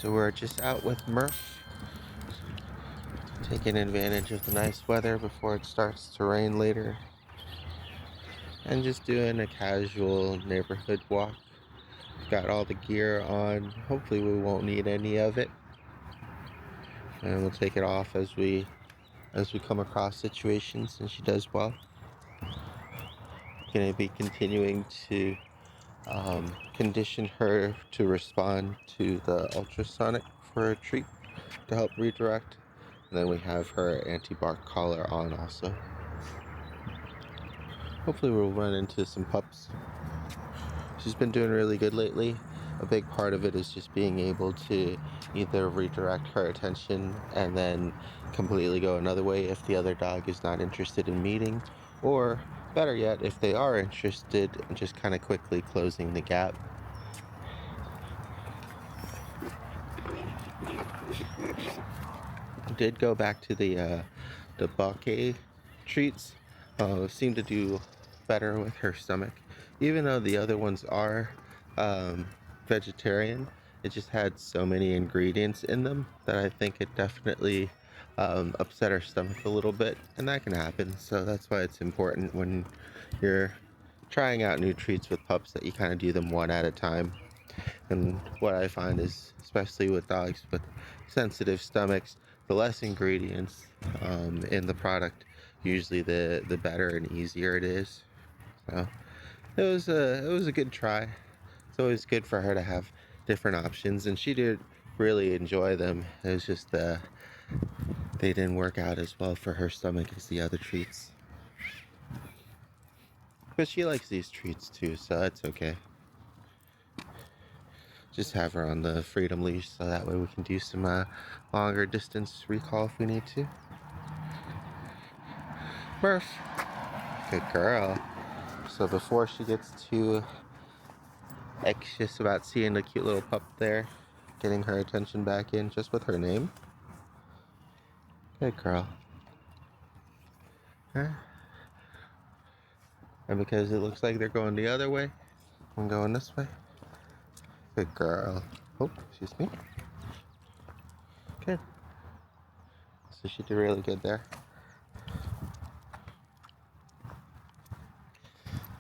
So we're just out with Murph, taking advantage of the nice weather before it starts to rain later, and just doing a casual neighborhood walk. Got all the gear on. Hopefully we won't need any of it, and we'll take it off as we come across situations, and she does well. Gonna be continuing to condition her to respond to the ultrasonic for a treat to help redirect. And then we have her anti-bark collar on also. Hopefully we'll run into some pups. She's been doing really good lately. A big part of it is just being able to either redirect her attention and then completely go another way if the other dog is not interested in meeting, or better yet, if they are interested, just kind of quickly closing the gap. Did go back to the bouquet treats. Seemed to do better with her stomach, even though the other ones are vegetarian. It just had so many ingredients in them that I think it definitely upset her stomach a little bit, and that can happen. So that's why it's important when you're trying out new treats with pups that you kind of do them one at a time. And what I find is, especially with dogs with sensitive stomachs, the less ingredients in the product, usually the better and easier it is. So it was a good try. It's always good for her to have different options, and she did really enjoy them. It was just they didn't work out as well for her stomach as the other treats. But she likes these treats too, so that's okay. Just have her on the freedom leash so that way we can do some longer distance recall if we need to. Murph, good girl. So before she gets too anxious about seeing the cute little pup there, getting her attention back in just with her name. Good girl. Huh? And because it looks like they're going the other way, I'm going this way. Good girl. Oh, excuse me. Good. So she did really good there.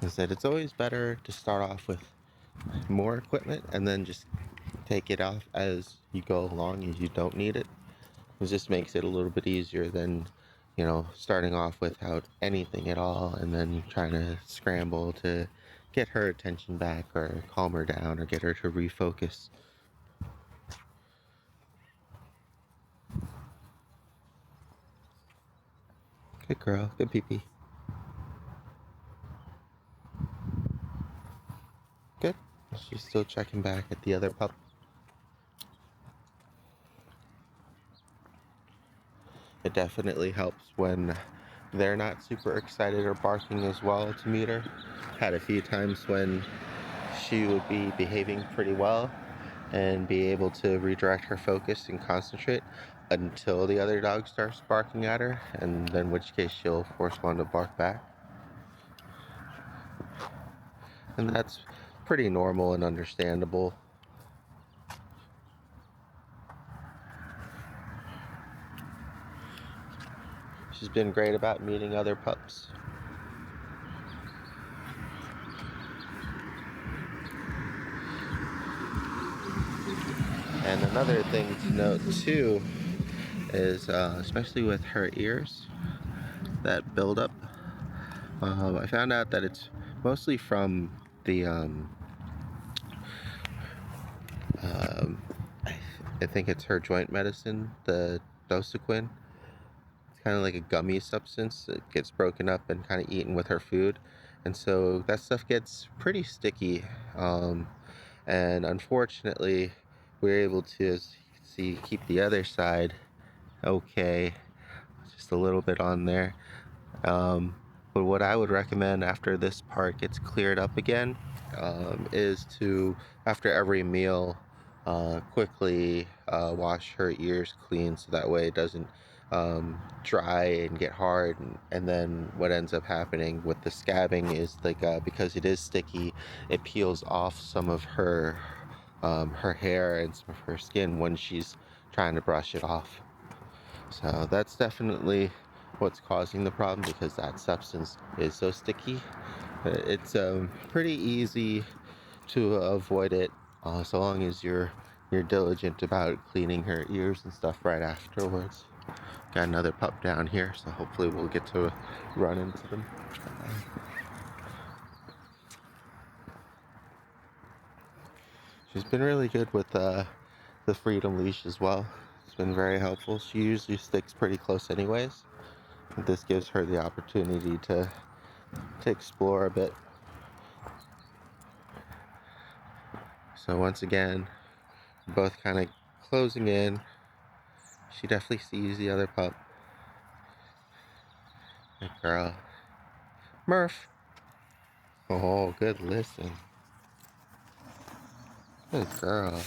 I said it's always better to start off with more equipment and then just take it off as you go along as you don't need it. It just makes it a little bit easier than, starting off without anything at all and then trying to scramble to get her attention back or calm her down or get her to refocus. Good girl, good pee-pee. Good. She's still checking back at the other pup. It definitely helps when they're not super excited or barking as well to meet her. Had a few times when she would be behaving pretty well and be able to redirect her focus and concentrate until the other dog starts barking at her, and then in which case she'll force one to bark back. And that's pretty normal and understandable. She's been great about meeting other pups. And another thing to note too is, especially with her ears, that buildup. I found out that it's mostly from the, I think it's her joint medicine, the Dosequin. It's kind of like a gummy substance. It gets broken up and kind of eaten with her food. And so that stuff gets pretty sticky. And unfortunately, we're able to, as you can see, keep the other side okay. Just a little bit on there. But what I would recommend after this part gets cleared up again is to, after every meal, quickly wash her ears clean so that way it doesn't dry and get hard. And then what ends up happening with the scabbing is because it is sticky, it peels off some of her her hair and some of her skin when she's trying to brush it off. So that's definitely what's causing the problem, because that substance is so sticky. It's pretty easy to avoid it, so long as you're diligent about cleaning her ears and stuff right afterwards. Got another pup down here, so hopefully we'll get to run into them. She's been really good with the Freedom leash as well. It's been very helpful. She usually sticks pretty close anyways. This gives her the opportunity to explore a bit. So once again, both kind of closing in. She definitely sees the other pup. Good girl. Murph. Oh, good listen. Good girl.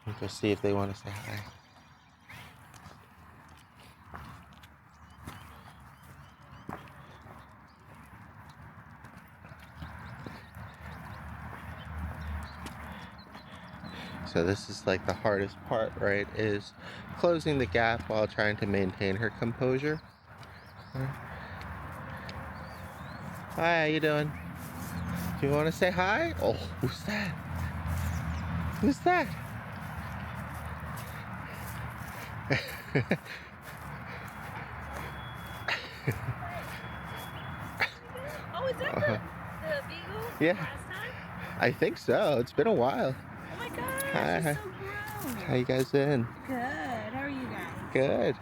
Let's go see if they want to say hi. So this is like the hardest part, right? Is closing the gap while trying to maintain her composure. Hi, how you doing? Do you want to say hi? Oh, who's that? Who's that? Oh, is that the beagle? Yeah. Last time? I think so. It's been a while. Oh my gosh, Hi. she's so grown. How you guys doing? Good. How are you guys? Good.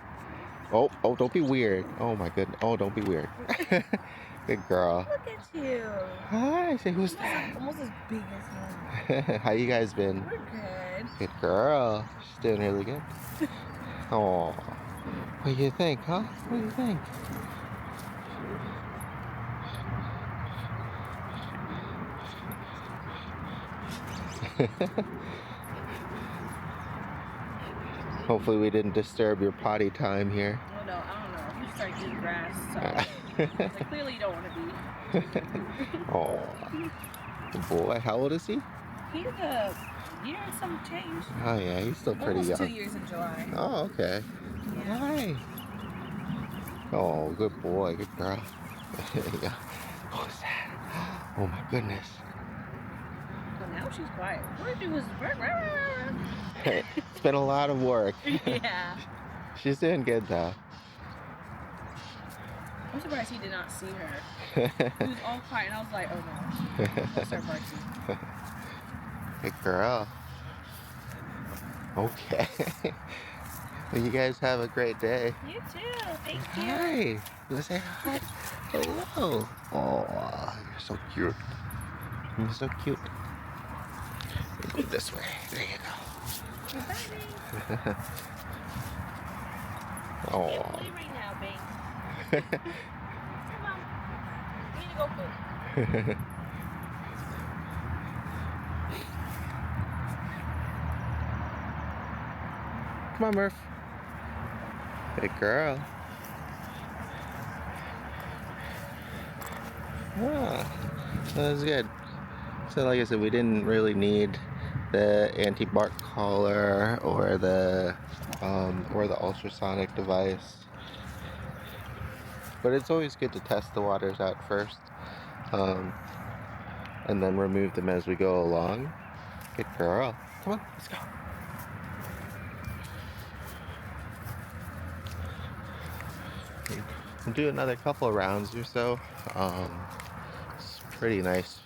Oh, don't be weird. Oh my goodness. Oh, don't be weird. Good girl. Look at you. Hi. Say, who's that? Almost as big as you. How you guys been? We're good. Good girl. She's doing really good. Oh. What do you think, huh? What do you think? Hopefully we didn't disturb your potty time here. Oh no, I don't know. You started eating grass, so like, clearly you don't want to be. Oh, good boy. How old is he? He's a year and some change. Oh yeah, he's still pretty Almost young. 2 years in July. Oh, okay. Yeah. Hi. Oh, good boy. Good girl. There you go. What's that? Oh my goodness. Well, now she's quiet. What do is It's been a lot of work. Yeah. She's doing good though. I'm surprised he did not see her. He was all quiet, and I was like, oh no. I'll start barking. Good girl. Okay. Well, you guys have a great day. You too. Thank you. Hi. Let's say hi. Hello. Oh, you're so cute. You're so cute. Go this way. There you go. Bye. Oh. Can't play right now, babe. Come on. We need to go food. Come on, Murph. Good girl. Ah, that was good. So like I said, we didn't really need the anti-bark collar or the ultrasonic device. But it's always good to test the waters out first, and then remove them as we go along. Good girl. Come on, let's go. We'll do another couple of rounds or so. It's pretty nice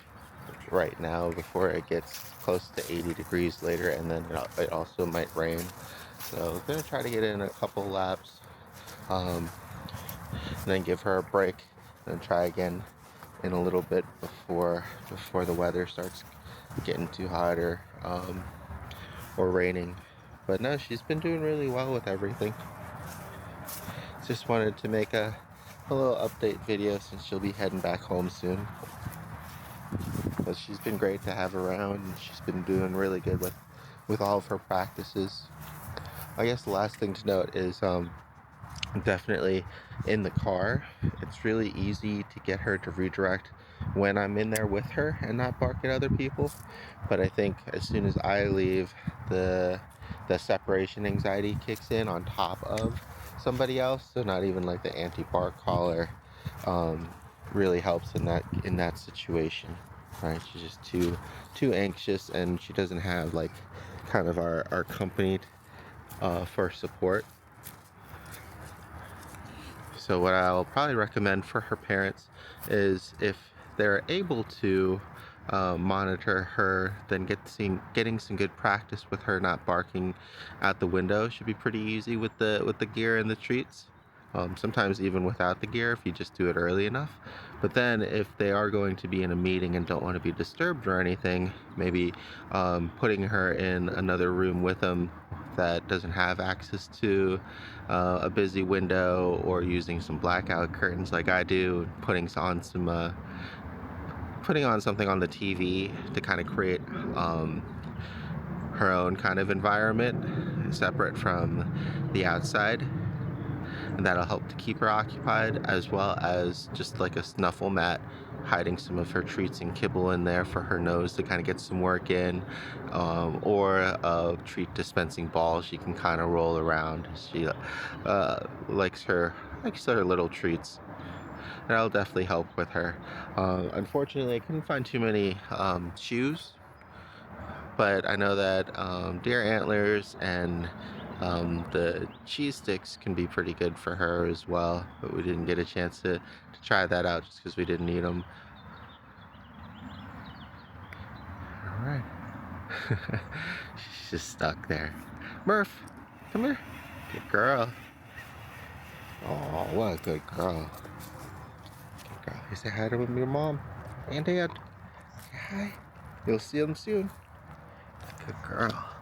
right now before it gets close to 80 degrees later, and then it also might rain. So we're gonna try to get in a couple laps, and then give her a break, and try again in a little bit before the weather starts getting too hot or raining. But no, she's been doing really well with everything. Just wanted to make a little update video since she'll be heading back home soon. But she's been great to have around, and she's been doing really good with all of her practices. I guess the last thing to note is definitely in the car, it's really easy to get her to redirect when I'm in there with her and not bark at other people. But I think as soon as I leave, the separation anxiety kicks in on top of somebody else. So not even like the anti-bark collar um, really helps in that situation. Right? She's just too anxious, and she doesn't have like kind of our company for support. So what I'll probably recommend for her parents is, if they're able to monitor her, then getting some good practice with her not barking out the window should be pretty easy with the gear and the treats. Sometimes even without the gear, if you just do it early enough. But then if they are going to be in a meeting and don't want to be disturbed or anything, maybe putting her in another room with them that doesn't have access to a busy window, or using some blackout curtains like I do, putting on something on the TV to kind of create her own kind of environment separate from the outside, and that'll help to keep her occupied, as well as just like a snuffle mat, hiding some of her treats and kibble in there for her nose to kind of get some work in, or a treat dispensing ball she can kind of roll around. She likes her little treats. That'll definitely help with her. Unfortunately, I couldn't find too many shoes, but I know that deer antlers and the cheese sticks can be pretty good for her as well, but we didn't get a chance to try that out just because we didn't need them. All right. She's just stuck there. Murph, come here. Good girl. Oh, what a good girl. Good girl. You say hi to your mom and dad. Say hi. You'll see them soon. Good girl.